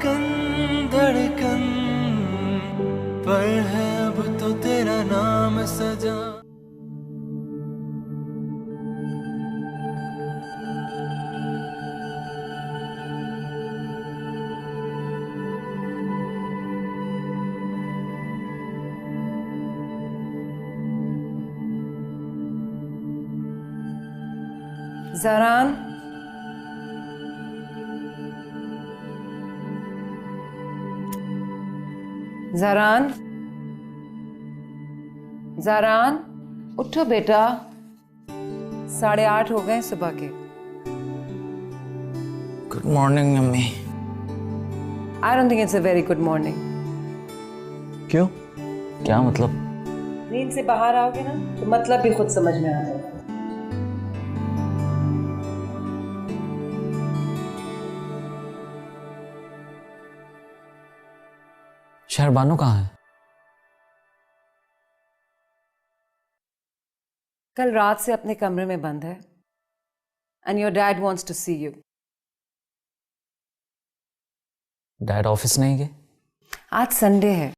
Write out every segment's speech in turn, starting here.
धड़कन धड़कन पर है अब तो तेरा नाम सजा। ज़रान, ज़रान, ज़रान, उठो बेटा, 8:30 हो गए सुबह के। Good morning mummy. I don't think it's a very good morning. क्यों? क्या मतलब? नींद से बाहर आओगे ना तो मतलब भी खुद समझ में आ जाएगा। शहरबानो कहाँ है? कल रात से अपने कमरे में बंद है and your dad wants to see you. Dad office नहीं गए? आज संडे है,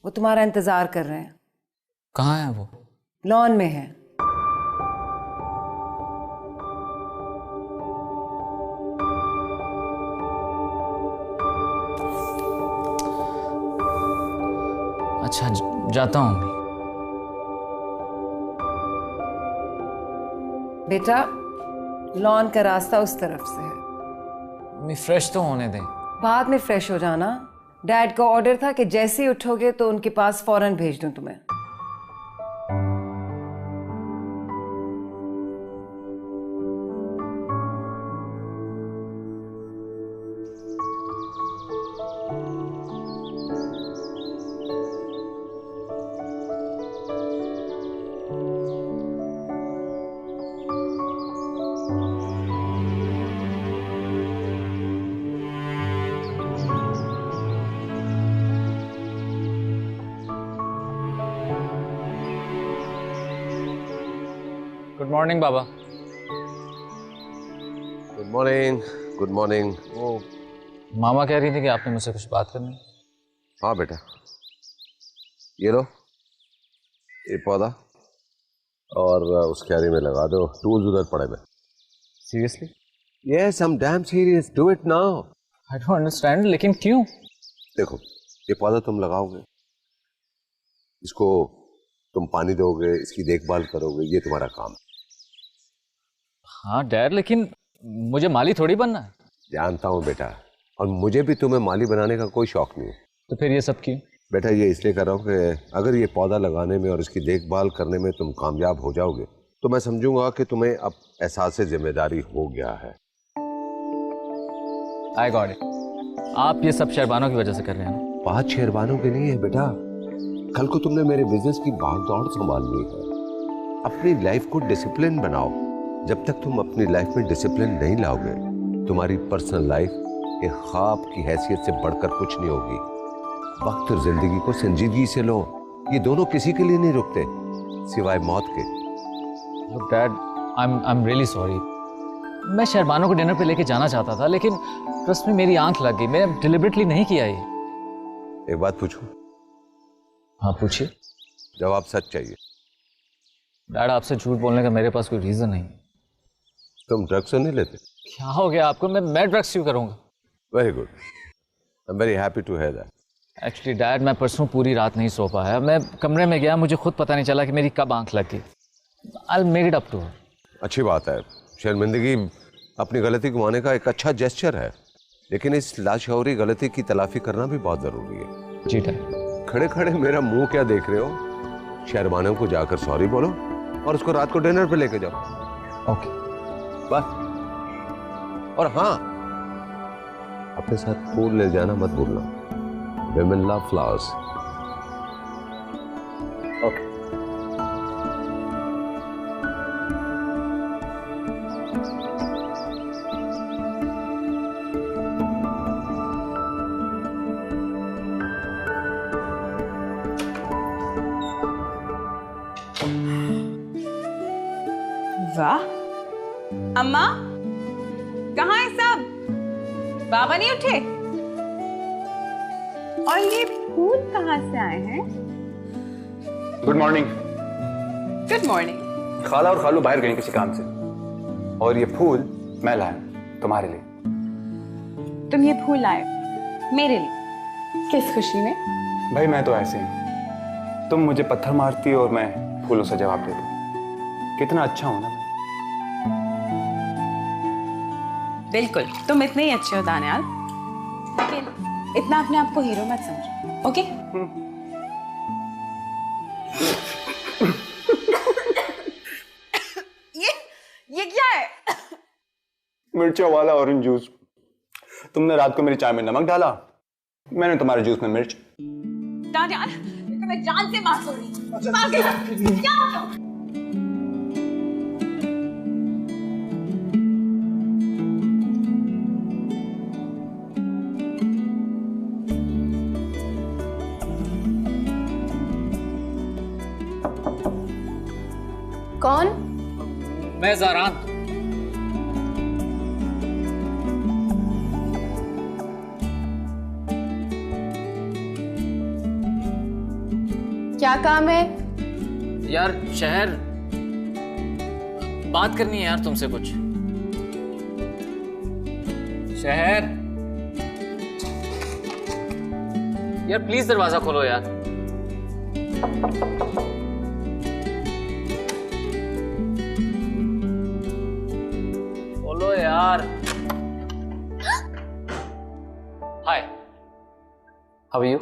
वो तुम्हारा इंतजार कर रहे हैं। कहाँ है वो? लॉन में है। अच्छा जाता हूँ मम्मी। बेटा, लॉन का रास्ता उस तरफ से है। मम्मी फ्रेश तो होने दें। बाद में फ्रेश हो जाना। डैड का ऑर्डर था कि जैसे ही उठोगे तो उनके पास फौरन भेज दूं तुम्हें। गुड मॉर्निंग बाबा। Good morning. Good morning. वो मामा कह रही थी कि आपने मुझसे कुछ बात करनी है। हाँ बेटा, ये लो, ये पौधा और उस क्यारी में लगा दो। टूल्स उधर पड़े में। Seriously? Yes, I am damn serious. Do it now. I don't understand, लेकिन क्यों? देखो, ये पौधा तुम लगाओगे, इसको तुम पानी दोगे, इसकी देखभाल करोगे, ये तुम्हारा काम। हाँ डैड, लेकिन मुझे माली थोड़ी बनना है। जानता हूँ बेटा, और मुझे भी तुम्हें माली बनाने का कोई शौक नहीं है। तो फिर ये सब क्यों? बेटा, ये इसलिए कर रहा हूँ कि अगर ये पौधा लगाने में और इसकी देखभाल करने में तुम कामयाब हो जाओगे तो मैं समझूंगा कि तुम्हें अब एहसास जिम्मेदारी हो गया है। I got it. आप ये सब शहरबानों की वजह से कर रहे हैं। बात शहरबानों की नहीं है बेटा। कल को तुमने मेरे बिजनेस की भागदौड़ संभालनी है। अपनी लाइफ को डिसिप्लिन बनाओ। जब तक तुम अपनी लाइफ में डिसिप्लिन नहीं लाओगे, तुम्हारी पर्सनल लाइफ एक ख्वाब की हैसियत से बढ़कर कुछ नहीं होगी। वक्त और जिंदगी को संजीदगी से लो। ये दोनों किसी के लिए नहीं रुकते सिवाय मौत के। Look, Dad, I'm really sorry. मैं शहरबानों को डिनर पे लेके जाना चाहता था, लेकिन ट्रस्ट में मेरी आंख लग गई। मैंने डिलिबरेटली नहीं किया ये। एक बात पूछूं? हाँ पूछिए। जवाब सच चाहिए। डैड, आपसे झूठ बोलने का मेरे पास कोई रीजन नहीं। तुम ड्रग्स नहीं लेते? क्या हो गया आपको? मैं ड्रग्स क्यों करूंगा? Very good, I am very happy to hear that. Actually dad, मैं परसों पूरी रात नहीं सो पाया। मैं कमरे में गया, मुझे खुद पता नहीं चला कि मेरी कब आंख लग गई। I'll make it up to her. अच्छी बात है। शर्मिंदगी अपनी गलती घुमाने का एक अच्छा जेस्चर है, लेकिन इस लाशऊरी गलती की तलाफी करना भी बहुत जरूरी है। जी डैड। खड़े खड़े मेरा मुंह क्या देख रहे हो? शहरबानों को जाकर सॉरी बोलो और उसको रात को डिनर पे लेके जाओ। ओके बस। और हाँ, अपने साथ फूल ले जाना मत भूलना। Women love flowers. ओके। वाह, अम्मा कहाँ है सब? बाबा नहीं उठे? और ये फूल कहाँ से आए हैं? Good morning. Good morning. खाला और खालू बाहर गए किसी काम से, और ये फूल मैं लाया तुम्हारे लिए। तुम ये फूल लाए मेरे लिए? किस खुशी में? भाई मैं तो ऐसे हूं, तुम मुझे पत्थर मारती और मैं फूलों से जवाब देता। कितना अच्छा हूं ना मैं। बिल्कुल, तुम इतने ही अच्छे हो दानियाल, लेकिन इतना अपने आप को हीरो मत समझो, ओके? ये क्या है? मिर्चों वाला ऑरेंज जूस। तुमने रात को मेरी चाय में नमक डाला, मैंने तुम्हारे जूस में मिर्च। दानियाल, मैं जान से मार दूंगी। क्या हो? कौन? मैं ज़ारान। क्या काम है? यार शहर बात करनी है यार तुमसे कुछ। शहर यार प्लीज दरवाजा खोलो यार। खोलो यार। हाय, हाउ आर यू?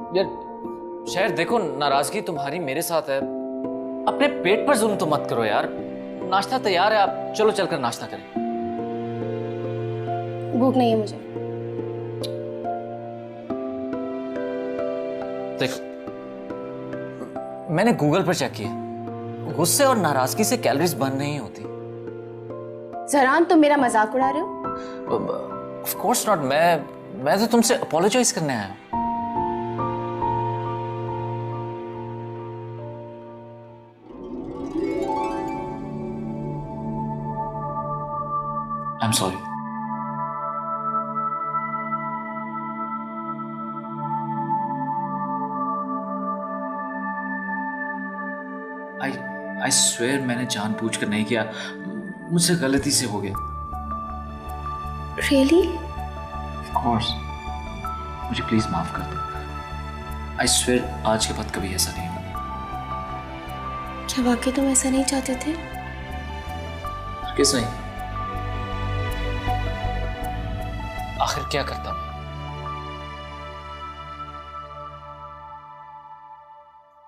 यार शहर देखो, नाराजगी तुम्हारी मेरे साथ है, अपने पेट पर जुल्म तो मत करो यार। नाश्ता तैयार है, आप चलो चलकर नाश्ता करें। भूख नहीं है मुझे। देखो मैंने गूगल पर चेक किया, गुस्से और नाराजगी से कैलोरीज बर्न नहीं होती। ज़रान, तुम मेरा मजाक उड़ा रहे हो? Of course not. मैं तो तुमसे अपोलोजाइज करने आया हूं। I'm sorry. I swear मैंने जानबूझकर नहीं किया, मुझसे गलती से हो गया। Really? Of course. मुझे प्लीज माफ कर दो। I swear आज के बाद कभी ऐसा नहीं होगा। क्या वाकई तुम ऐसा नहीं चाहते थे? किस नहीं? आखिर क्या करता मैं?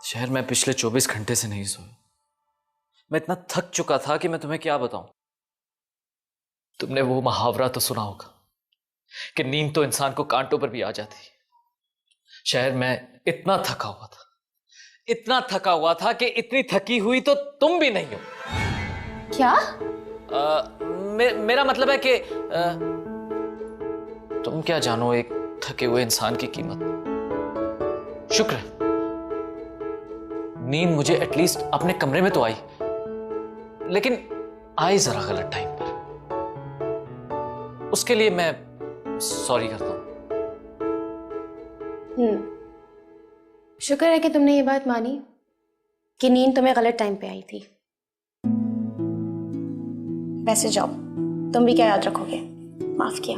शहर में पिछले 24 घंटे से नहीं सोया। मैं इतना थक चुका था कि मैं तुम्हें क्या बताऊं। तुमने वो मुहावरा तो सुना होगा कि नींद तो इंसान को कांटों पर भी आ जाती है। शहर में इतना थका हुआ था कि इतनी थकी हुई तो तुम भी नहीं हो। क्या? मेरा मतलब है कि तुम क्या जानो एक थके हुए इंसान की कीमत। शुक्र है नींद मुझे एटलीस्ट अपने कमरे में तो आई, लेकिन आई जरा गलत टाइम पर। उसके लिए मैं सॉरी करता हूं। शुक्र है कि तुमने ये बात मानी कि नींद तुम्हें गलत टाइम पे आई थी। वैसे जाओ, तुम भी क्या याद रखोगे? माफ किया।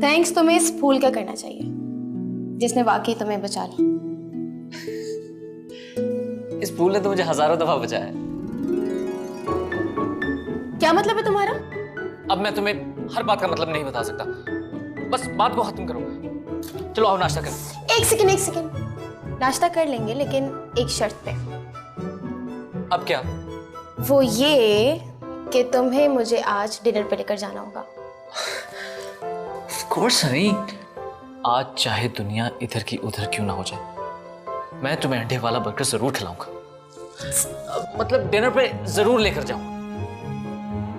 थैंक्स तुम्हें इस फूल का करना चाहिए जिसने वाकई तुम्हें बचा लिया। इस फूल ने तो मुझे हजारों दफा बचाया। क्या मतलब है तुम्हारा? अब मैं तुम्हें हर बात का मतलब नहीं बता सकता, बस बात को खत्म करो। चलो आओ नाश्ता करें। एक सेकंड। नाश्ता कर लेंगे, लेकिन एक शर्त पे। अब क्या? वो ये कि तुम्हें मुझे आज डिनर पे लेकर जाना होगा। ऑफ कोर्स नहीं। आज चाहे दुनिया इधर की उधर क्यों ना हो जाए, मैं तुम्हें अंडे वाला बर्गर जरूर खिलाऊंगा। मतलब डिनर पे जरूर लेकर जाऊंगा।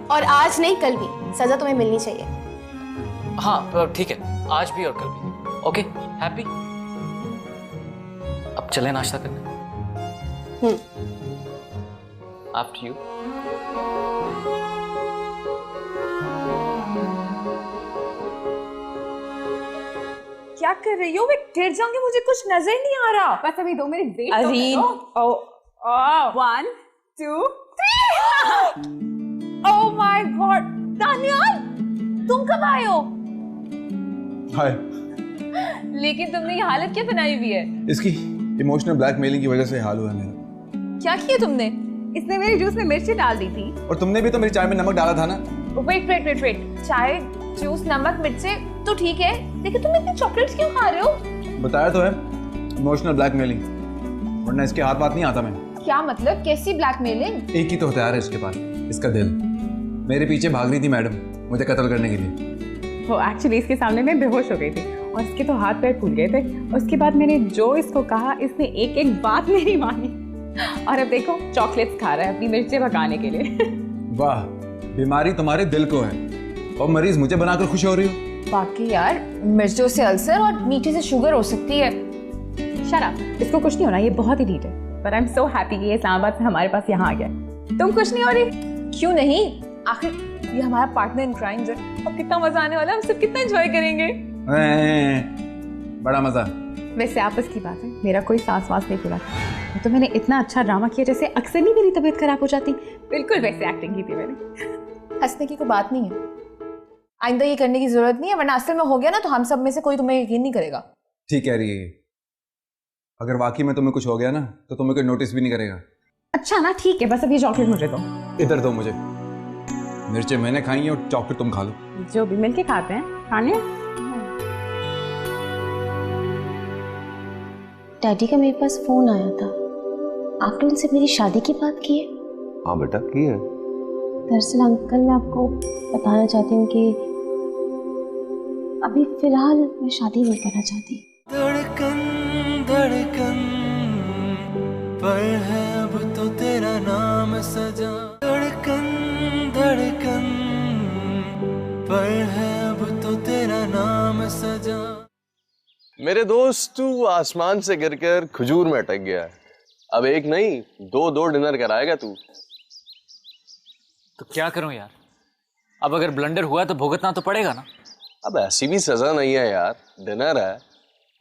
और आज नहीं, कल भी सजा तुम्हें मिलनी चाहिए। हाँ ठीक है, आज भी और कल भी। Okay, happy. अब चले नाश्ता करने। After you. क्या कर रही हो? मैं गिर जाऊंगी, मुझे कुछ नजर नहीं आ रहा। बस अभी 2 मिनट वेट करो। 1 2 3। ओह माय गॉड, दानियाल तुम कब आए हो? हाय। लेकिन तुमने ये हालत क्या बनाई हुई है? इसकी इमोशनल ब्लैकमेलिंग की वजह से हाल हुआ है मेरा। क्या किया तुमने? इसने मेरे जूस में मिर्ची डाल दी थी। और तुमने भी तो मेरी चाय में नमक डाला था ना। वेट वेट वेट वेट, चाय, जूस, नमक, मिर्ची तो ठीक है, लेकिन तुम इतनी चॉकलेट्स क्यों खा रहे हो? बताया तो है, इमोशनल ब्लैकमेलिंग, वरना इसके हाथ बात नहीं आता मैं। क्या मतलब? कैसी ब्लैकमेलिंग? एक ही तो हथियार है इसके पास, इसका दिल। मेरे पीछे भाग रही थी मैडम मुझे कत्ल करने के लिए। वो एक्चुअली इसके सामने मैं बेहोश हो गई थी और इसके तो हाथ पैर फूल गए थे। उसके बाद मैंने जो इसको कहा, इसने एक एक बात मेरी मानी और अब देखो चॉकलेट्स खा रहा है अपनी मिर्चें भगाने के लिए। वाह, बीमारी तुम्हारे दिल को है और मरीज मुझे बनाकर खुश हो रही हो। बाकी यार, मिर्चों से अल्सर और मीठे से शुगर हो सकती है। शट अप, इसको कुछ नहीं होना, ये बहुत ही नीट है। पर आई एम सो हैप्पी कि ये इस्लामाबाद से हमारे पास यहाँ आ गया। तुम कुछ नहीं हो रही? क्यों नहीं, आखिर ये हमारा पार्टनर इन क्राइम है और कितना मजा आने वाला है, हम सब कितना एंजॉय करेंगे। बड़ा मजा। वैसे आपस की बात है, मेरा कोई सांस वास नहीं खुला। तो मैंने इतना अच्छा ड्रामा किया जैसे अक्सर नहीं मेरी तबीयत खराब हो जाती। बिल्कुल वैसे एक्टिंग की थी मैंने। हंसने की कोई बात नहीं है, आइंदा ये करने की जरूरत नहीं है, वरना असल में हो गया ना तो हम सब में से कोई तुम्हें यकीन नहीं करेगा। ठीक कह रही है, अगर वाकई में तुम्हें कुछ हो गया ना तो तुम्हें कोई नोटिस भी नहीं करेगा। अच्छा ना, ठीक है, बस अब ये चॉकलेट मुझे दो। इधर दो मुझे। मिर्चें मैंने खाई हैं और चॉकलेट तुम खा लो। जो भी मिलके खाते हैं, खाने। डैडी का मेरे पास फोन आया था, आपने उनसे मेरी शादी की बात की है? हाँ बेटा, की है। दरअसल अंकल, मैं आपको बताना चाहती हूँ कि अभी फिलहाल मैं शादी नहीं करना चाहती। धड़कन धड़कन पर है अब तो तेरा नाम सजा। धड़कन धड़कन पर है अब तो तेरा नाम सजा। मेरे दोस्त, तू आसमान से गिरकर खजूर में अटक गया है। अब एक नहीं, दो डिनर कराएगा तू। तो क्या करूं यार, अब अगर ब्लंडर हुआ तो भुगतना तो पड़ेगा ना। अब ऐसी भी सजा नहीं है यार, डिनर है।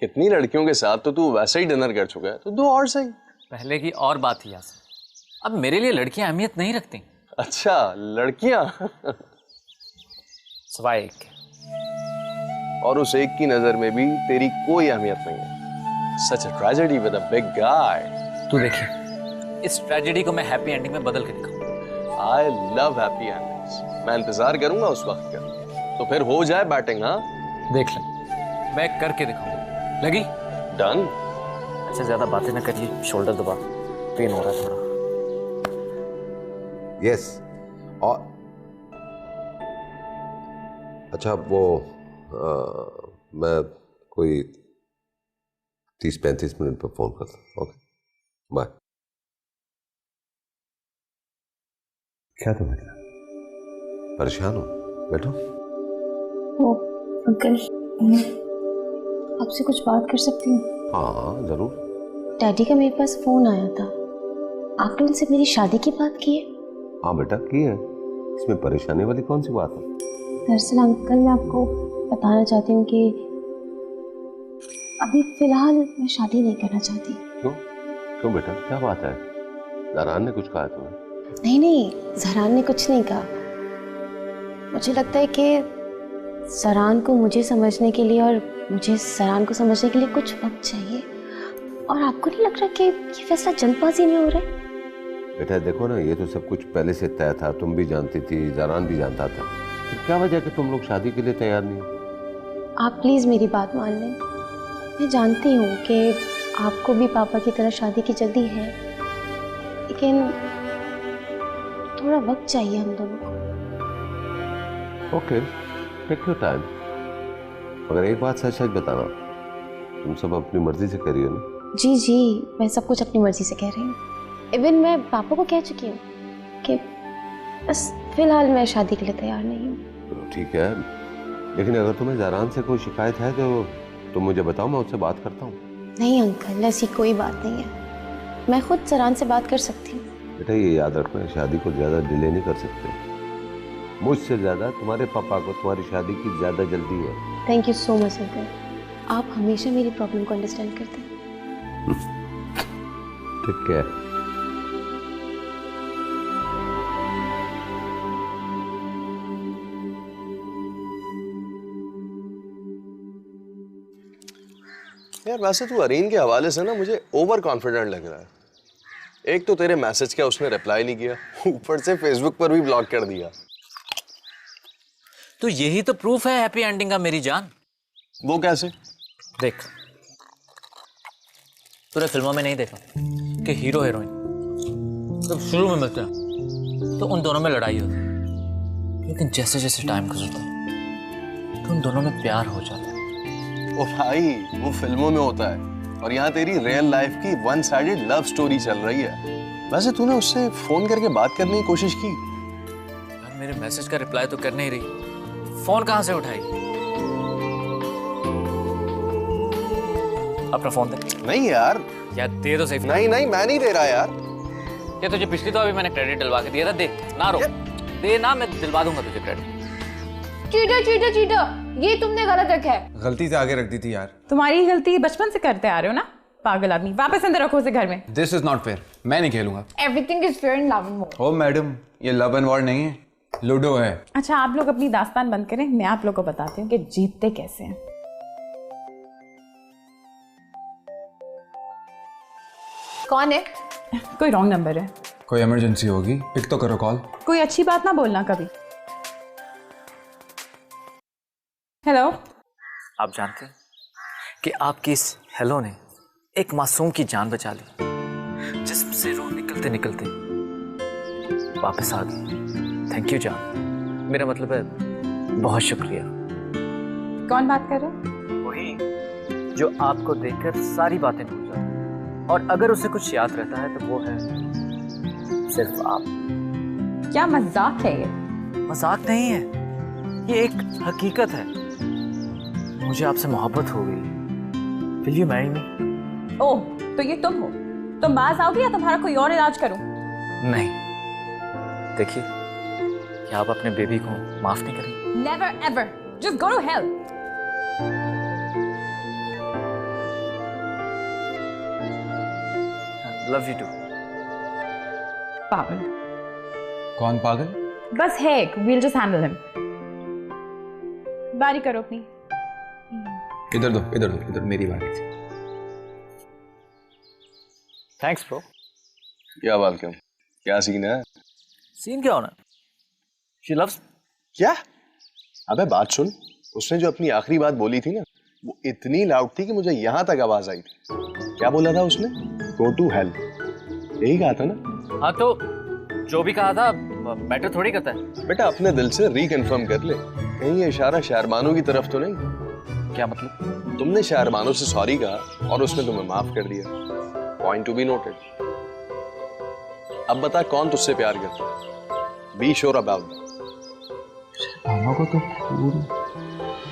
कितनी लड़कियों के साथ तो तू वैसे ही डिनर कर चुका है, तो दो और सही। पहले की और बात थी यार, अब मेरे लिए लड़कियां अहमियत नहीं रखती। अच्छा, लड़कियां? सिवाय एक के। और उस एक की नजर में भी तेरी कोई अहमियत नहीं है। Such a tragedy with a big guy. तू देखिए, इस ट्रेजेडी को मैं हैप्पी एंडिंग में बदल के दिखाऊंगा। I love happy endings. मैं इंतजार करूंगा उस वक्त का, तो फिर हो जाए बैटिंग। हाँ देख ले, मैं करके दिखाऊंगा। लगी? डन। अच्छा, ज्यादा बातें ना करिए, शोल्डर दबा, पेन हो रहा है थोड़ा। यस। और अच्छा, वो मैं कोई 30-35 मिनट पर फोन करता हूँ। Okay, bye. क्या तो बेटा, परेशान हो? बैठो। ओ अंकल, आपसे कुछ बात कर सकती हूँ? हाँ जरूर। डैडी का मेरे पास फोन आया था, आपने उनसे मेरी शादी की बात की है? हाँ बेटा, की है। इसमें परेशानी वाली कौन सी बात है? दरअसल अंकल, मैं आपको बताना चाहती हूँ कि अभी फिलहाल मैं शादी नहीं करना चाहती। क्यों? क्यों बेटा, क्या बात है? जहरान ने कुछ कहा तुम्हें? नहीं नहीं, जहरान ने कुछ नहीं कहा। मुझे लगता है कि जहरान को मुझे समझने के लिए और मुझे जहरान को समझने के लिए कुछ वक्त चाहिए। और आपको नहीं लग रहा कि ये फैसला जल्दबाजी में हो रहा है? बेटा देखो ना, ये तो सब कुछ पहले से तय था, तुम भी जानती थी, जहरान भी जानता था। फिर क्या वजह कि तुम लोग शादी के लिए तैयार नहीं हो? आप प्लीज़ मेरी बात मान लें। मैं जानती हूँ कि आपको भी पापा की तरह शादी की जल्दी है, लेकिन थोड़ा वक्त चाहिए हम दोनों को। Okay, take your time. मगर एक बात सच सच बताना, तुम सब अपनी मर्जी से करिए ना? जी जी, मैं सब कुछ अपनी मर्जी से कह रही हूँ। इवन मैं पापा को कह चुकी हूँ कि बस फिलहाल मैं शादी के लिए तैयार नहीं हूँ। ठीक है, लेकिन अगर तुम्हें जरान से कोई शिकायत है तो मुझे बताओ, मैं उससे बात करता हूँ। नहीं अंकल, ऐसी कोई बात नहीं है, मैं खुद जरान से बात कर सकती हूँ। बेटा ये याद रखना, शादी को ज्यादा डिले नहीं कर सकते। मुझसे ज्यादा तुम्हारे पापा को तुम्हारी शादी की ज्यादा जल्दी है। Thank you so much uncle, आप हमेशा मेरी प्रॉब्लम को अंडरस्टैंड करते हैं। ठीक है। यार वैसे तू अरीन के हवाले से ना मुझे ओवर कॉन्फिडेंट लग रहा है। एक तो तेरे मैसेज का उसने रिप्लाई नहीं किया, ऊपर से फेसबुक पर भी ब्लॉक कर दिया। तो यही तो प्रूफ है हैप्पी एंडिंग का मेरी जान। वो कैसे? देख, तूने फिल्मों में नहीं देखा कि हीरो हीरोइन जब शुरू में मिलते हैं तो उन दोनों में लड़ाई होती है, लेकिन जैसे जैसे टाइम गुजरता है तो उन दोनों में प्यार हो जाता है। ओ भाई, वो फिल्मों में होता है और यहाँ तेरी रियल लाइफ की वन साइडेड लव स्टोरी चल रही है। वैसे तूने उससे फोन करके बात करने की कोशिश की? यार मेरे मैसेज का रिप्लाई तो कर नहीं रही, फोन कहाँ से उठाई? अपना फोन दे। नहीं यार। यार दे दो सही। नहीं नहीं, मैं नहीं दे रहा यार। ये तुझे पिछली तो अभी मैंने क्रेडिट डलवा के दिया था, दे ना रो, दे ना, मैं दिलवा दूंगा तुझे क्रेडिट। चीटर चीटर चीटर, ये तुमने गलत रखा है। गलती से आगे रख दी थी यार। तुम्हारी गलती बचपन से करते आ रहे हो ना, पागल आदमी। वापस अंदर रखो उसे घर में। दिस इज नॉट फेयर, मैं नहीं खेलूंगा। Everything is fair in love and war. Oh madam, ये लव एंड वॉर नहीं है, लूडो है। अच्छा आप लोग अपनी दास्तान बंद करें, मैं आप लोग को बताती हूँ कि जीतते कैसे हैं। कौन है? कोई रॉन्ग नंबर है। कोई इमरजेंसी होगी, पिक तो करो कॉल। कोई अच्छी बात ना बोलना कभी। हेलो। आप जानते हैं कि आपकी इस हेलो ने एक मासूम की जान बचा ली, जिस्म से रूह निकलते निकलते वापस आ गई। थैंक यू जान, मेरा मतलब है बहुत शुक्रिया। कौन बात कर रहे हो? वही जो आपको देखकर सारी बातें भूल जाता है, और अगर उसे कुछ याद रहता है तो वो है सिर्फ आप। क्या मजाक है ये? मजाक नहीं है, ये एक हकीकत है। मुझे आपसे मोहब्बत हो गई। Will you marry me? ओह, तो ये तुम हो? तुम बाज आओगे या तुम्हारा कोई और इलाज करूं? नहीं, देखिए, क्या आप अपने बेबी को माफ नहीं करेंगे? Never ever. Just go to hell. Love you too. पागल। कौन पागल? बस है एक, we'll just handle him. बारी करो अपनी। इधर दो, इधर दो, इधर मेरी बारी। Thanks bro. क्या वेलकम। क्या सीन है? सीन क्या होना? She loves। क्या? अबे बात सुन, उसने जो अपनी आखिरी बात बोली थी ना, वो इतनी लाउड थी कि मुझे यहाँ तक आवाज आई थी। क्या बोला था उसने? Go to hell। यही कहा था ना? हाँ तो जो भी कहा था मैटर थोड़ी करता है। बेटा अपने दिल से रिकन्फर्म कर ले, कहीं ये इशारा शहरबानों की तरफ तो नहीं? क्या मतलब? तुमने शहरबानों से सॉरी कहा और उसने तुम्हें माफ कर दिया। Point to be noted. अब बता कौन तुझसे प्यार करता है? Be sure about that. मामा को तो फूल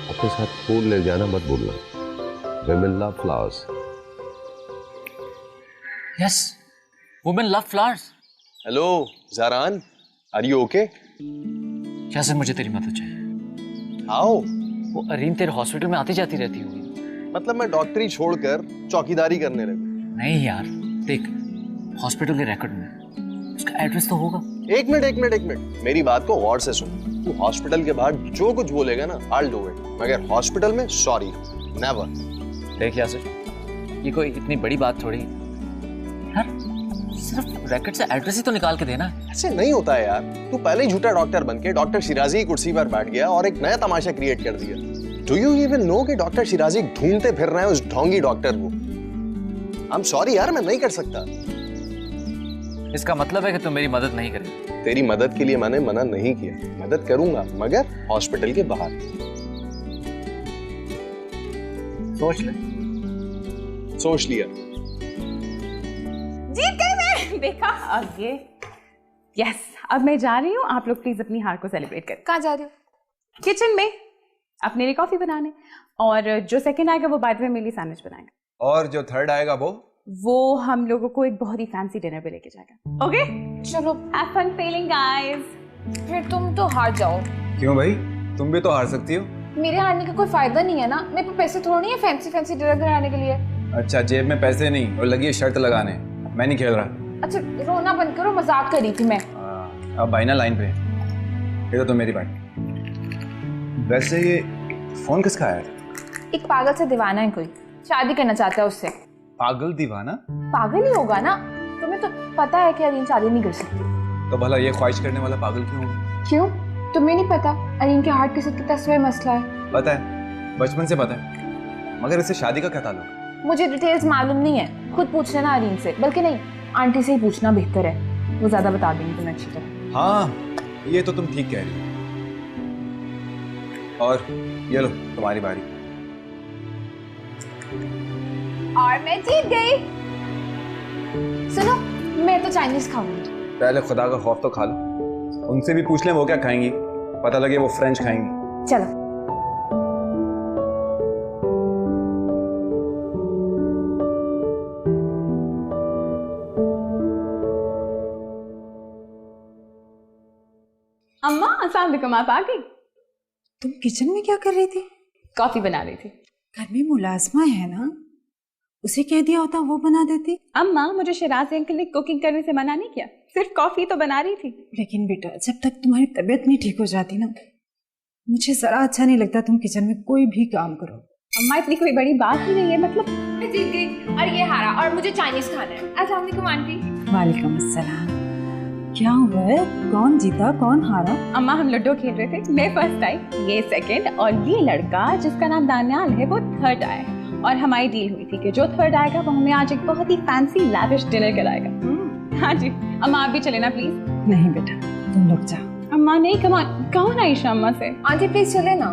अपने साथ फूल ले जाना मत भूलना। Women love flowers। Yes, women love flowers। Hello Zaran, are you okay? क्या सर, मुझे तेरी मदद चाहिए। आओ। वो अरीन तेरे हॉस्पिटल में आती जाती रहती होगी। मतलब मैं डॉक्टरी छोड़कर चौकीदारी करने लगा? नहीं यार, देख हॉस्पिटल के रिकॉर्ड में उसका एड्रेस तो होगा। एक मिनट, मेरी बात को गौर से सुन। तू हॉस्पिटल के बाहर जो कुछ बोलेगा ना, I'll do it, मगर हॉस्पिटल में सॉरी नेवर। देख यासिर, ये कोई इतनी बड़ी बात थोड़ी यार, सिर्फ रैकेट से एड्रेस ही तो निकाल के देना। ऐसे नहीं होता है यार। तू पहले ही झूठा डॉक्टर बनके डॉक्टर शिराजी की कुर्सी पर बैठ गया और एक नया तमाशा क्रिएट कर दिया। डू यू इवन नो कि डॉक्टर शिराजी ढूंढते फिर रहे हैं उस ढोंगी डॉक्टर को? आई एम सॉरी यार, मैं नहीं कर सकता। इसका मतलब है कि तुम मेरी मदद नहीं करेंगे? तेरी मदद के लिए मैंने मना नहीं किया, मदद करूंगा मगर हॉस्पिटल के बाहर। सोच ले। सोच लिया। जीत गई मैं, देखा अब ये यस अब मैं जा रही हूँ, आप लोग प्लीज अपनी हार को सेलिब्रेट करें। कहाँ जा रही हो? किचन में अपने लिए कॉफी बनाने, और जो सेकंड आएगा वो बाद में मेरे लिए सैंडविच बनाएगा, और जो थर्ड आएगा वो हम लोगों को एक बहुत ही फैंसी डिनर पे लेके जाएगा। ओके चलो हैव फन सेलिंग गाइस। फिर तुम तो हार जाओ। क्यों भाई, तुम भी तो हार सकती हो। मेरे हारने का कोई फायदा नहीं है ना, मेरे पास पैसे थोड़ी है फैंसी फैंसी डिनर कराने के लिए। अच्छा, जेब में पैसे नहीं और लगी है शर्त लगाने, मैं नहीं खेल रहा। अच्छा रोना बंद करो, मजाक कर रही थी मैं। अब भाई ना लाइन पे, ये तो मेरी बात। वैसे ये फोन किसका है? एक पागल से दीवाना है, कोई शादी करना चाहता है उससे। पागल दीवाना? पागल ही होगा ना, तुम्हें तो पता है कि अरीन शादी नहीं कर सकती। तो भला ये ख्वाहिश करने वाला पागल क्यों होगा? क्यों, तुम्हें नहीं पता अरीन के हार्ट के साथ कितना स्वयं मसला है? पता है, बचपन से पता है, मगर इससे शादी का क्या ताल्लुक? मुझे डिटेल्स मालूम नहीं है, खुद पूछ लेना अरीन से, बल्कि नहीं आंटी से ही पूछना बेहतर है, वो ज्यादा बता देंगी तुम्हें अच्छी तरह। हाँ ये तो तुम ठीक कह रही हो। और ये लो तुम्हारी बारी। और मैं जीत गई। सुनो, मैं तो चाइनीज खाऊंगी। पहले खुदा का खौफ तो खा लो, उनसे भी पूछ लें वो क्या खाएंगी, पता लगे वो फ्रेंच खाएंगी। चलो अम्मा अस्सलाम वालेकुम, आप आ गई? तुम किचन में क्या कर रही थी? कॉफी बना रही थी। घर में मुलाजमा है ना, उसे कह दिया होता वो बना देती। अम्मा मुझे शराजी अंकल ने कुकिंग करने से मना नहीं किया, सिर्फ कॉफी तो बना रही थी। लेकिन बेटा जब तक तुम्हारी तबीयत नहीं ठीक हो जाती ना, मुझे जरा अच्छा नहीं लगता तुम किचन में कोई भी काम करो। अम्मा इतनी कोई बड़ी बात ही नहीं है, मतलब मैं जीत गई और ये हारा और मुझे चाइनीज खाना है। अस्सलाम वालेकुम आंटी। वालेकुम अस्सलाम। क्या हुआ है, कौन जीता कौन हारा? अम्मा हम लूडो खेल रहे थे, मैं फर्स्ट आई, ये सेकंड, और ये लड़का जिसका नाम दानियाल है वो थर्ड आया है। और हमारी डील हुई थी कि जो थर्ड आएगा वो हमें आज एक बहुत ही फैंसी लैविश डिनर कराएगा। हाँ जी अम्मा, आप भी चले ना प्लीज। नहीं बेटा तुम लोग जाओ। अम्मा नहीं, कौन आयशा अम्मा से? आंटी प्लीज चले ना।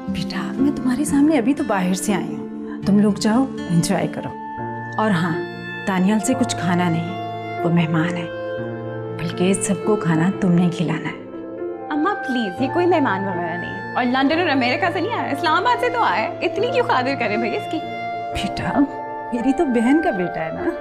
बेटा मैं तुम्हारे सामने अभी तो बाहर से आई हूँ, तुम लोग जाओ एंजॉय करो। और हाँ, दानियाल से कुछ खाना नहीं, वो मेहमान है, बल्कि सबको खाना तुमने खिलाना है। अम्मा प्लीज, ये कोई मेहमान वगैरह नहीं है, और लंदन और अमेरिका से नहीं आया, इस्लामाबाद से तो आया है। इतनी क्यों खातिर करें भाई इसकी? बेटा मेरी तो बहन का बेटा है ना,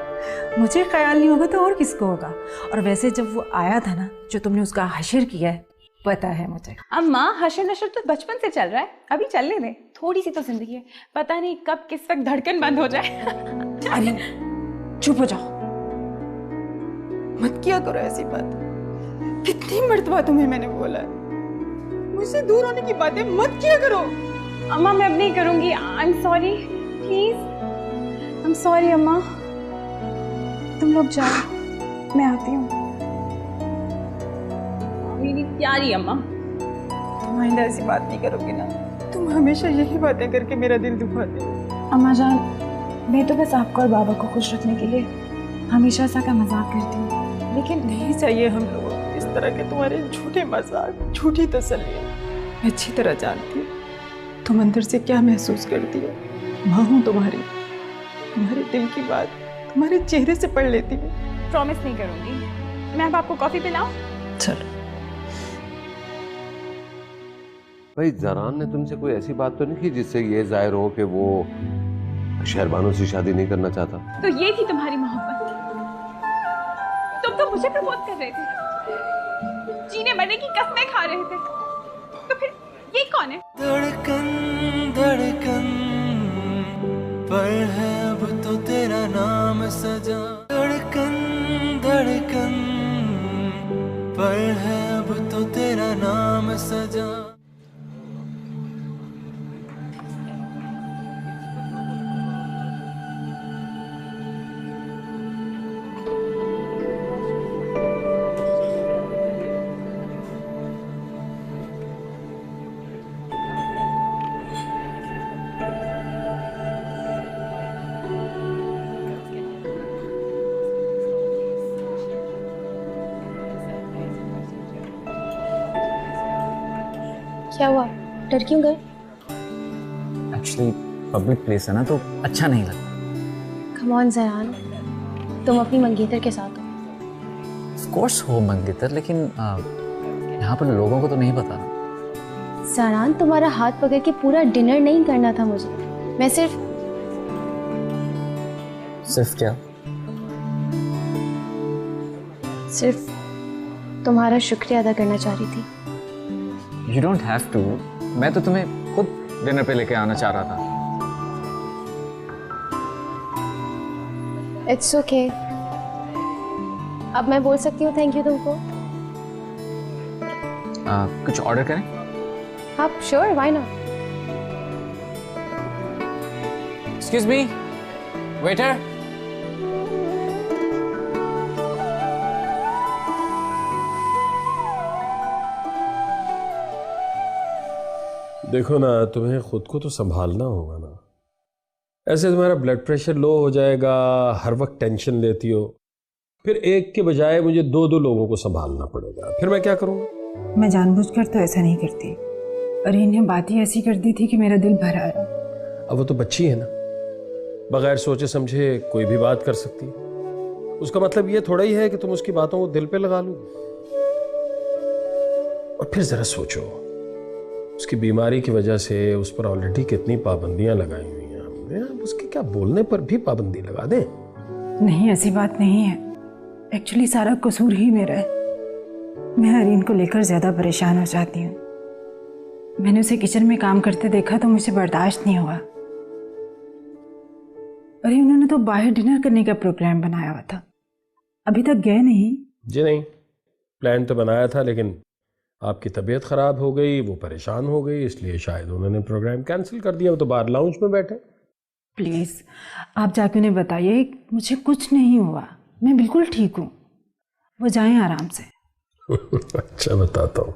मुझे ख्याल नहीं होगा तो और किसको होगा। और वैसे जब वो आया था ना, जो तुमने उसका हशर किया है, पता है मुझे। अम्मा हशर नशर तो बचपन से चल रहा है, अभी चलने दे, थोड़ी सी तो जिंदगी है, पता नहीं कब किस वक्त धड़कन बंद हो जाए। अरे चुप हो जाओ, मत किया करो ऐसी बात। कितनी मर्तबा तुम्हें मैंने बोला है, मुझसे दूर होने की बातें मत किया करो। अम्मा मैं अब नहीं करूंगी, I am sorry, please I am sorry. अम्मा तुम लोग जाओ, मैं आती हूँ। मेरी प्यारी अम्मा, तुम आइंदा ऐसी बात नहीं करोगी ना, तुम हमेशा यही बातें करके मेरा दिल दुखाते हो। अम्मा जान, मैं तो बस आपको और बाबा को खुश रखने के लिए हमेशा सा का मजाक करती हूँ, लेकिन नहीं चाहिए हम लोगों को इस तरह के तुम्हारे झूठे मजाक, झूठी तसल्ली। मैं अच्छी तरह जानती हूँ तुम अंदर से क्या महसूस करती हो। माँ हूँ तुम्हारी, तुम्हारे दिल की बात तुम्हारे चेहरे से पढ़ लेती हूँ। प्रॉमिस नहीं करूंगी। मैं अब आपको कॉफी पिलाऊं? चलो। भाई जरान ने तुमसे कोई ऐसी बात तो नहीं की जिससे ये जाहिर हो कि वो शहरबानों से शादी नहीं करना चाहता? तो ये थी तुम्हारी मोहब्बत? तुम तो मुझे प्रपोज कर रहे थे, जीने मरने की कसमें खा रहे थे, तो फिर ये कौन है? धड़कन धड़कन पर है अब तो तेरा नाम सजा, धड़कन धड़कन पर है अब तो तेरा नाम सजा। क्या हुआ, डर क्यों गए? एक्चुअली पब्लिक प्लेस है ना, तो अच्छा नहीं लगता। कम ऑन ज़रान, तुम अपनी मंगेतर के साथ हो, कोर्स हो मंगेतर, लेकिन यहाँ पर लोगों को तो नहीं पता ना। जरान, तुम्हारा हाथ पकड़ के पूरा डिनर नहीं करना था मुझे। मैं सिर्फ क्या? सिर्फ तुम्हारा शुक्रिया अदा करना चाह रही थी। You don't have to. मैं तो तुम्हें खुद डिनर पे लेके आना चाह रहा था। It's okay. अब मैं बोल सकती हूँ थैंक यू तुमको? कुछ ऑर्डर करें? हाँ sure, why not. Excuse me, waiter. देखो ना, तुम्हें खुद को तो संभालना होगा ना। ऐसे तुम्हारा ब्लड प्रेशर लो हो जाएगा, हर वक्त टेंशन लेती हो, फिर एक के बजाय मुझे दो दो लोगों को संभालना पड़ेगा, फिर मैं क्या करूँगा? मैं जानबूझकर तो ऐसा नहीं करती, और इन्हें बात ही ऐसी कर दी थी कि मेरा दिल भर आया। अब वो तो बच्ची है ना, बगैर सोचे समझे कोई भी बात कर सकती है। उसका मतलब ये थोड़ा ही है कि तुम उसकी बातों को दिल पे लगा लो। और फिर जरा सोचो, उसकी बीमारी की वजह से उस पर ऑलरेडी कितनी पाबंदियां लगाई हुई हैं हमने, अब उसके क्या बोलने पर भी पाबंदी लगा दें? नहीं, ऐसी बात नहीं है। एक्चुअली सारा कसूर ही मेरा है। मैं अरीन को लेकर ज्यादा परेशान हो जाती हूँ। मैंने उसे किचन में काम करते देखा तो मुझे बर्दाश्त नहीं हुआ। अरे उन्होंने तो बाहर डिनर करने का प्रोग्राम बनाया हुआ था, अभी तक गए नहीं। जी नहीं, प्लान तो बनाया था, लेकिन आपकी तबीयत खराब हो गई, वो परेशान हो गई, इसलिए शायद उन्होंने प्रोग्राम कैंसिल कर दिया। वो तो बाहर लाउंज में बैठे। प्लीज़ आप जाके उन्हें बताइए मुझे कुछ नहीं हुआ, मैं बिल्कुल ठीक हूँ, वो जाएं आराम से। अच्छा बताता हूँ,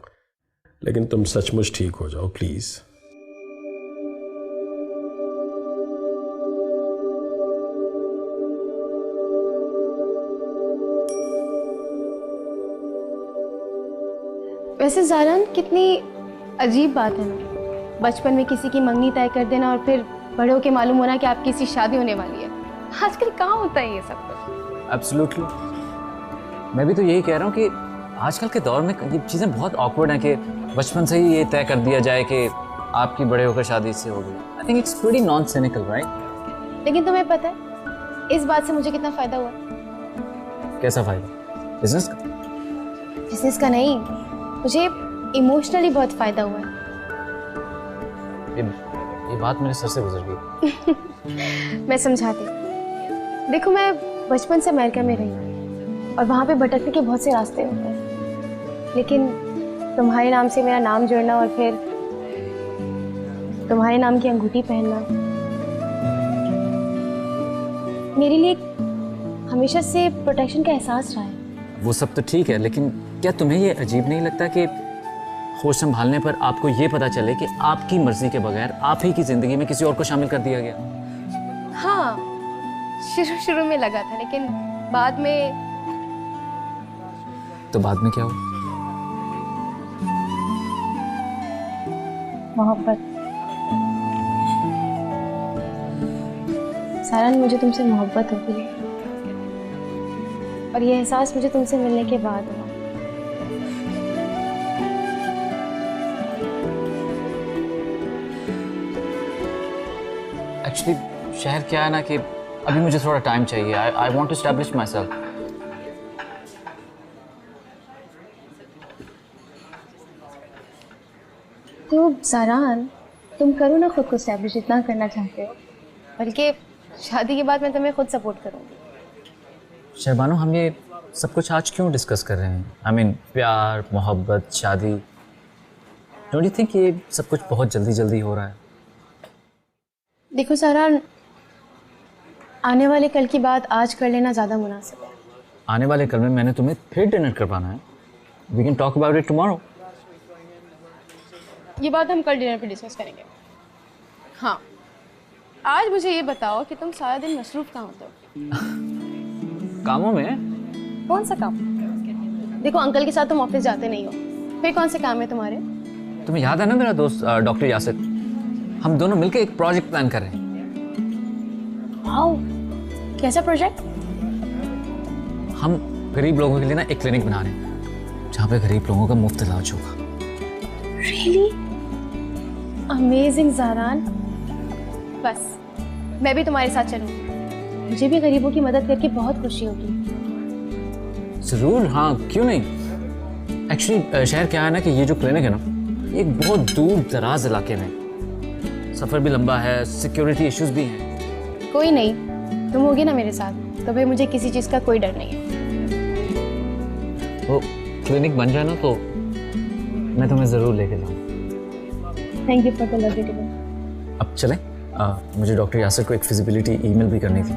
लेकिन तुम सचमुच ठीक हो जाओ प्लीज़। वैसे ज़ारान, कितनी अजीब बात है ना, बचपन में किसी की मंगनी तय कर देना और फिर बड़े होके मालूम होना कि आपकी किसी शादी होने वाली है। आजकल कहाँ होता है ये सब कुछ? एब्सोल्युटली, मैं भी तो यही कह रहा हूँ कि आजकल के दौर में ये चीज़ें बहुत ऑकवर्ड हैं कि बचपन से ही ये तय कर दिया जाए कि आपकी बड़े होकर शादी से होगी। I think it's pretty non cynical, right? लेकिन तुम्हें पता है इस बात से मुझे कितना फायदा हुआ? कैसा फायदा? बिजनेस का? बिजनेस का नहीं, मुझे इमोशनली बहुत फायदा हुआ है। ये बात मेरे सर से गुजर गई। मैं समझाती। देखो, मैं बचपन से अमेरिका में रही हूँ और वहाँ पे भटकने के बहुत से रास्ते होते हैं, लेकिन तुम्हारे नाम से मेरा नाम जोड़ना और फिर तुम्हारे नाम की अंगूठी पहनना मेरे लिए हमेशा से प्रोटेक्शन का एहसास रहा है। वो सब तो ठीक है, लेकिन क्या तुम्हें ये अजीब नहीं लगता कि होश संभालने पर आपको ये पता चले कि आपकी मर्जी के बगैर आप ही की जिंदगी में किसी और को शामिल कर दिया गया? हाँ, शुरू में लगा था, लेकिन बाद में। तो बाद में क्या हुआ? मोहब्बत। सारन, मुझे तुमसे मोहब्बत हो गई है और ये एहसास मुझे तुमसे मिलने के बाद हुआ। एक्चुअली शहर क्या है ना कि अभी मुझे थोड़ा टाइम चाहिए। I want to establish myself. तो सारान, तुम करो ना खुद को एस्टैब्लिश, इतना करना चाहते हो, बल्कि शादी के बाद मैं तुम्हें खुद सपोर्ट करूँगी। शहबानो, हम ये सब कुछ आज क्यों डिस्कस कर रहे हैं? आई मीन प्यार, मोहब्बत, शादी। डोंट यू थिंक ये सब कुछ बहुत जल्दी जल्दी हो रहा है? देखो सारान, आने वाले कल की बात आज कर लेना ज़्यादा मुनासिब है। आने वाले कल में मैंने तुम्हें फिर डिनर करवाना है। We can talk about it tomorrow. ये बात हम कल डिनर पे डिस्कस करेंगे। हाँ, आज मुझे ये बताओ कि तुम सारा दिन मसरूफ कहाँ होते हो? कामों में। कौन सा काम? देखो, अंकल के साथ तुम ऑफिस जाते नहीं हो, फिर कौन से काम है तुम्हारे? तुम्हें याद है ना मेरा दोस्त डॉक्टर यासिर, हम दोनों मिलकर एक प्रोजेक्ट प्लान कर रहे हैं। वाओ, कैसा प्रोजेक्ट? हम गरीब लोगों के लिए ना एक क्लिनिक बना रहे हैं जहाँ पे गरीब लोगों का मुफ्त इलाज होगा। रियली अमेजिंग ज़हरान, बस मैं भी तुम्हारे साथ चलूंगी। मुझे भी गरीबों की मदद करके बहुत खुशी होगी। जरूर, हाँ क्यों नहीं। एक्चुअली शहर क्या है ना कि ये जो क्लिनिक है ना, एक बहुत दूर दराज इलाके में, सफर भी लंबा है, सिक्योरिटी इश्यूज भी हैं। कोई नहीं, तुम होगी ना मेरे साथ, तो भाई मुझे किसी चीज़ का कोई डर नहीं है। वो क्लिनिक बन जाए ना तो मैं तुम्हें जरूर लेके जाऊँ। Thank you for the lovely given. अब चलें? मुझे डॉक्टर यासिर को एक फिजिबिलिटी ईमेल भी करनी थी।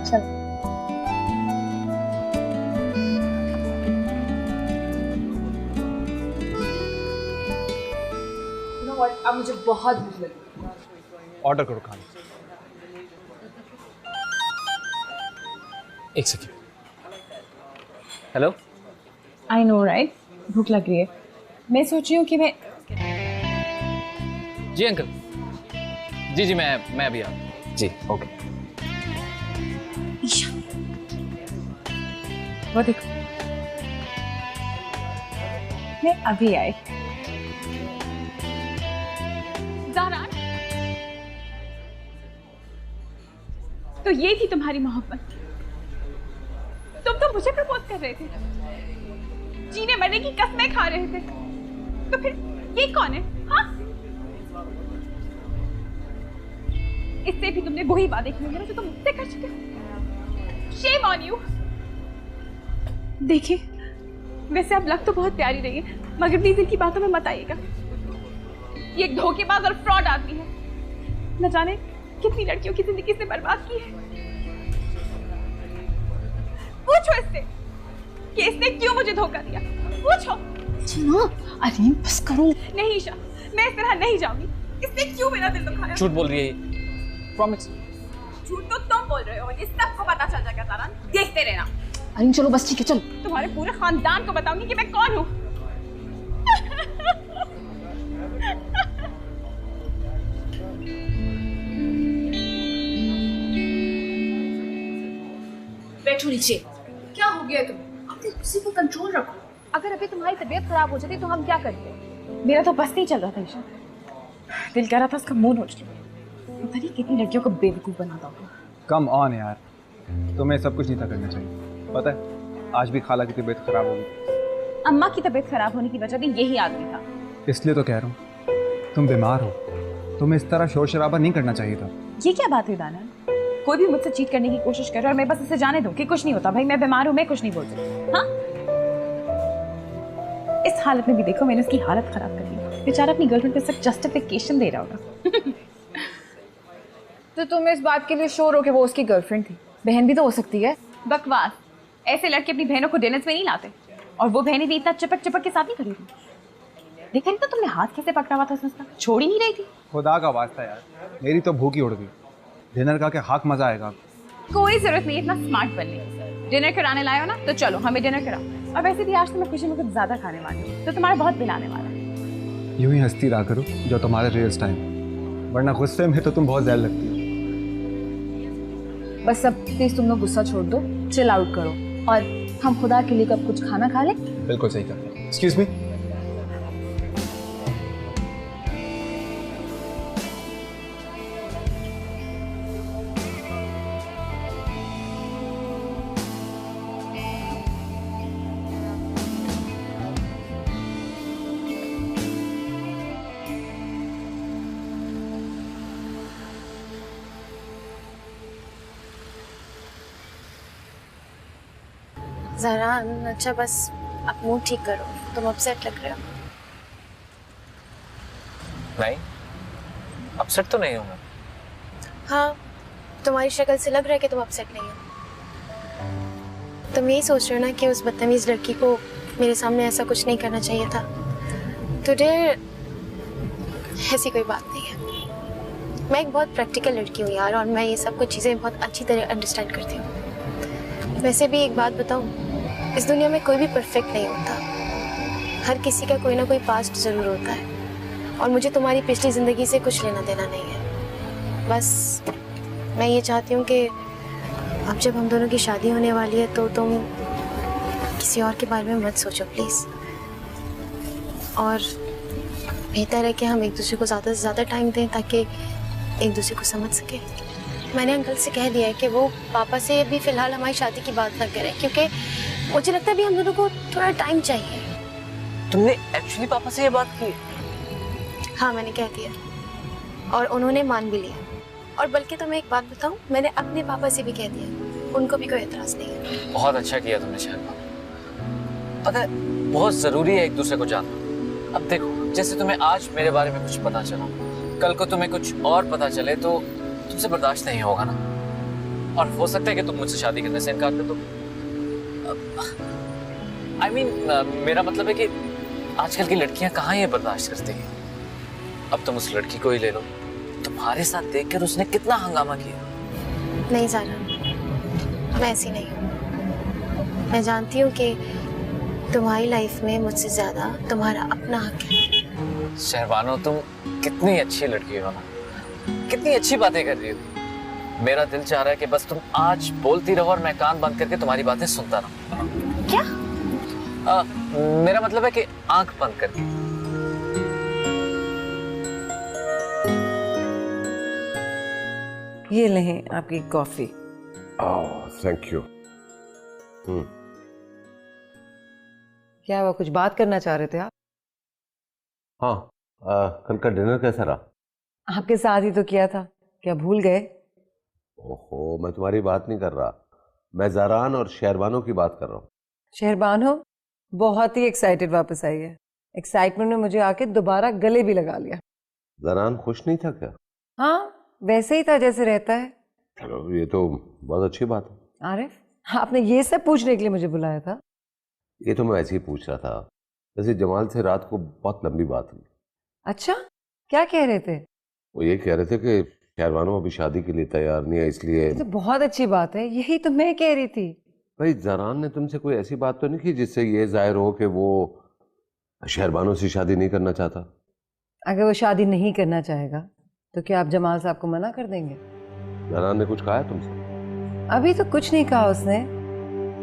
चलो। अब मुझे बहुत भूख लगी। ऑर्डर करो खाना। एक second. Hello. I know right, भूख लग रही है। मैं सोच रही हूँ कि मैं जी अंकल, जी मैं अभी आ जी। ओके। ईशा, वो देखो, मैं अभी आई। ज़हरान, तो ये थी तुम्हारी मोहब्बत। तुम तो मुझे प्रपोज कर रहे थे, जीने मरने की कसमें खा रहे थे, तो फिर ये कौन है? हाँ, इससे भी तुमने वही वादे किए हैं जो तुम मुझसे कर चुके हो। Shame on you. देखिए, वैसे आप लग तो बहुत प्यारी रही है, मगर प्लीज इनकी बातों में मत आइएगा। ये एक धोखेबाज और फ्रॉड आदमी है। न जाने कितनी लड़कियों की जिंदगी से बर्बाद की है। पूछो इससे कि इसने क्यों मुझे धोखा दिया। पूछो। अरे बस करो। नहीं ईशा, मैं इस तरह नहीं जाऊंगी। इसने क्यों मेरा दिल दुखाया? झूठ बोल रही है, प्रॉमिस। झूठ तो तुम बोल रहे हो, ये सबको पता चल जाएगा ज़हरान, देखते रहना। अरे चलो बस ठीक है, चलो। तुम्हारे पूरे खानदान को बताऊंगी कि मैं कौन हूँ। बैठो नीचे। क्या हो गया तुम्हें? अपने गुस्से को कंट्रोल रखो। अगर अभी तुम्हारी तबीयत खराब हो जाती तो हम क्या करते? मेरा तो बस नहीं चल रहा था ईशा, दिल कह रहा था उसका मुंह नोच लूं। पता नहीं कितनी लड़कियों को बेवकूफ बनाता हूँ। कम ऑन यार, तुम्हें सब कुछ नहीं था करना चाहिए। पता है आज भी खाला की तबीयत खराब हो गई। अम्मा की तबीयत खराब होने की वजह भी यही आदमी था। इसलिए तो कह रहा हूँ, तुम बीमार हो, तुम्हें इस तरह शोर शराबा नहीं करना चाहिए था। ये क्या बात हुई दाना? कोई भी मुझसे चीट करने की कोशिश करे और मैं बस इसे जाने दूं कि कुछ नहीं होता। भाई मैं बीमार हूं, मैं कुछ नहीं बोल सकती। हाँ, इस हालत में भी देखो मैंने उसकी हालत खराब कर दी। बेचारा अपनी गर्लफ्रेंड पे सिर्फ जस्टिफिकेशन दे रहा होगा। तो तुम इस बात के लिए श्योर हो कि वो उसकी गर्लफ्रेंड थी? बहन भी तो हो सकती है। बकवास, ऐसे लड़के अपनी बहनों को डिनर्स में नहीं लाते। और वो बहनें भी इतना चिपक चिपक के साथ नहीं खड़ी थी। देखा नहीं तो तुमने हाथ कैसे पकड़ा हुआ था उसका? छोड़ ही नहीं रही थी। खुदा का वास्ता यार, मेरी तो भूख ही उड़ गई। डिनर का क्या हाक मजा आएगा। कोई जरूरत नहीं इतना स्मार्ट बनने। डिनर कराने लाए हो ना, तो चलो हमें डिनर कराओ। और वैसे भी आज तो मैं खुशी में कुछ ज्यादा खाने वाली हूँ, तो तुम्हारा बहुत बिल आने वाला है। यूं ही हंसती रहा करो जो तुम्हारे रियल टाइम, वरना गुस्से में तो तुम बहुत ज़्यादा लगती हो। बस अब प्लीज तुम लोग गुस्सा छोड़ दो, चिल आउट करो और हम खुदा के लिए कब कुछ खाना खा लें। बिल्कुल सही कहा। Excuse me. ज़हरान, अच्छा बस आप मूड ठीक करो, तुम अपसेट लग रहे हो। नहीं, अपसेट तो नहीं हूँ मैं। हाँ, तुम्हारी शक्ल से लग रहा है कि तुम अपसेट नहीं हो। तुम यही सोच रहे हो ना कि उस बदतमीज लड़की को मेरे सामने ऐसा कुछ नहीं करना चाहिए था। टुडे ऐसी कोई बात नहीं है। मैं एक बहुत प्रैक्टिकल लड़की हूँ यार, और मैं ये सब कुछ चीज़ें बहुत अच्छी तरह अंडरस्टैंड करती हूँ। वैसे भी एक बात बताऊँ, इस दुनिया में कोई भी परफेक्ट नहीं होता। हर किसी का कोई ना कोई पास्ट ज़रूर होता है, और मुझे तुम्हारी पिछली ज़िंदगी से कुछ लेना देना नहीं है। बस मैं ये चाहती हूँ कि अब जब हम दोनों की शादी होने वाली है तो तुम किसी और के बारे में मत सोचो प्लीज। और बेहतर है कि हम एक दूसरे को ज़्यादा से ज़्यादा टाइम दें ताकि एक दूसरे को समझ सके। मैंने अंकल से कह दिया है कि वो पापा से अभी फ़िलहाल हमारी शादी की बात ना करें, क्योंकि मुझे लगता है अभी हम दोनों को थोड़ा टाइम चाहिए। तुमने एक्चुअली पापा से ये बात की? हाँ, मैंने कह दिया और उन्होंने मान भी लिया। और बल्कि तो मैं एक बात बताऊं, मैंने अपने पापा से भी कह दिया, उनको भी कोई एतराज़ नहीं है। बहुत अच्छा किया तुमने शहरबानो। पता है, बहुत ज़रूरी है एक दूसरे को जानना। अब देखो, जैसे तुम्हें आज मेरे बारे में कुछ पता चला, कल को तुम्हें कुछ और पता चले तो तुमसे बर्दाश्त नहीं होगा ना। और हो सकता है कि तुम मुझसे शादी करने से इनकार कर दो। I mean, मेरा मतलब है कि आजकल की लड़कियां कहाँ ये बर्दाश्त करती हैं। अब तुम उस लड़की को ही ले लो, तुम्हारे साथ देखकर उसने कितना हंगामा किया। नहीं ज़ारा, मैं ऐसी नहीं हूँ। मैं जानती हूँ कि तुम्हारी लाइफ में मुझसे ज़्यादा तुम्हारा अपना हक है। शहरबानो, तुम कितनी अच्छी लड़की हो ना, कितनी अच्छी बातें कर रही हो। मेरा दिल चाह रहा है कि बस तुम आज बोलती रहो और मैं कान बंद करके तुम्हारी बातें सुनता रहूं। क्या? मेरा मतलब है कि आंख बंद करके। ये लें आपकी कॉफी। Thank you. क्या हुआ, कुछ बात करना चाह रहे थे आप? हाँ, कल का डिनर कैसा रहा? आपके साथ ही तो किया था, क्या भूल गए? ओहो, मैं तुम्हारी बात नहीं कर रहा, मैं ज़ारान और शहरबानो की बात कर रहा हूँ। शहरबानो बहुत ही एक्साइटेड वापस आई है। एक्साइटमेंट में मुझे आके दोबारा गले भी लगा लिया। ज़ारान खुश नहीं था क्या? हाँ, वैसे ही था जैसे रहता है। चलो, ये तो बहुत अच्छी बात है। आरिफ, आपने ये सब पूछने के लिए मुझे बुलाया था? ये तो मैं ऐसे ही पूछ रहा था। वैसे जमाल से रात को बहुत लंबी बात हुई। अच्छा, क्या कह रहे थे? वो ये कह रहे थे कि शहरबानो अभी शादी के लिए तैयार नहीं है, इसलिए। ये तो बहुत अच्छी बात है, यही तो मैं कह रही थी। भाई, ज़ारान ने तुमसे कोई ऐसी बात तो नहीं की जिससे ये जाहिर हो कि वो शहरबानो से शादी नहीं करना चाहता? अगर वो शादी नहीं करना चाहेगा तो क्या आप जमाल साहब को मना कर देंगे? ज़ारान ने कुछ कहा है तुमसे? अभी तो कुछ नहीं कहा उसने,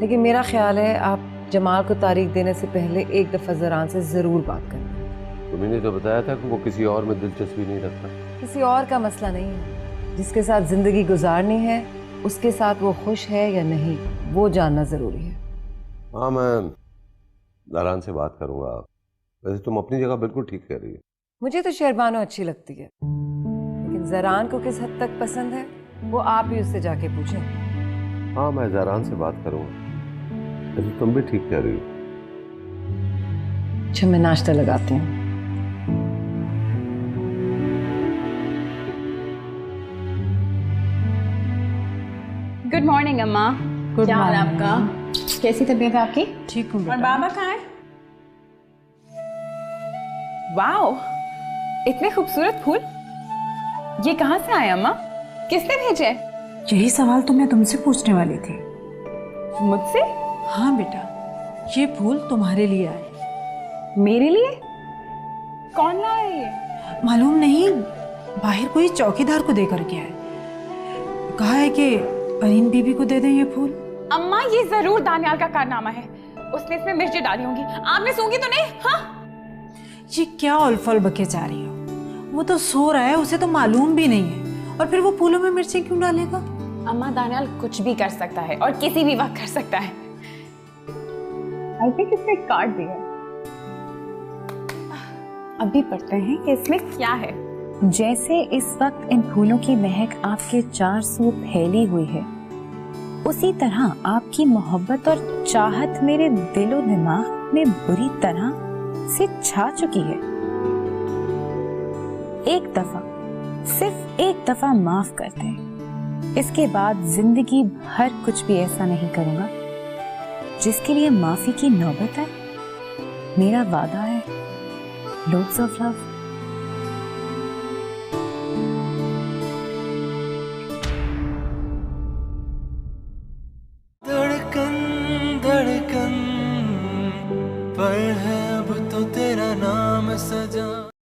लेकिन मेरा ख्याल है आप जमाल को तारीख देने से पहले एक दफ़ा ज़रान से ज़रूर बात करना। तुमने तो बताया था कि वो किसी और में दिलचस्पी नहीं रखता। किसी और का मसला नहीं है, जिसके साथ ज़िंदगी गुजारनी है उसके साथ वो खुश है या नहीं, वो जानना ज़रूरी है। हाँ, मैं ज़ारान से बात करूँगा। वैसे तुम अपनी जगह बिल्कुल ठीक कह रही है। मुझे तो शहरबानो अच्छी लगती है, लेकिन ज़रान को किस हद तक पसंद है वो आप ही उससे जाके पूछें। हाँ, मैं ज़ारान से बात करूँगा। वैसे तुम भी ठीक कह रही हो। अच्छा, मैं नाश्ता लगाती हूँ। गुड मॉर्निंग अम्मा। क्या हाल है आपका? कैसी तबीयत है आपकी? ठीक हूँ। और बाबा कहाँ है? वाओ, इतने खूबसूरत फूल ये कहाँ से आए अम्मा? किसने भेजे? यही सवाल तो मैं तुमसे पूछने वाली थी। मुझसे? हाँ बेटा, ये फूल तुम्हारे लिए आए। मेरे लिए? कौन लाया ये? मालूम नहीं, बाहर कोई चौकीदार को देकर गया है। कहा है कि अरीन बीबी को दे दें ये फूल। अम्मा, ये जरूर दानियाल का कारनामा है। उसने इसमें मिर्चें डाली होंगी, आपने सूंघी तो नहीं? हाँ, ये क्या उलफल बके जा रही हो? वो तो सो रहा है, उसे तो मालूम भी नहीं है, और फिर वो फूलों में मिर्चें क्यों डालेगा? अम्मा, दानियाल कुछ भी कर सकता है और किसी भी वक्त कर सकता है। आई थिंक इसने कार्ड दिया है। अभी पढ़ते हैं कि इसमें क्या है। जैसे इस वक्त इन फूलों की महक आपके चारों फैली हुई है, उसी तरह आपकी मोहब्बत और चाहत मेरे दिलो दिमाग में बुरी तरह से छा चुकी है। एक दफा, सिर्फ एक दफा माफ कर दें, इसके बाद जिंदगी भर कुछ भी ऐसा नहीं करूंगा जिसके लिए माफी की नौबत है। मेरा वादा है। Lots of love.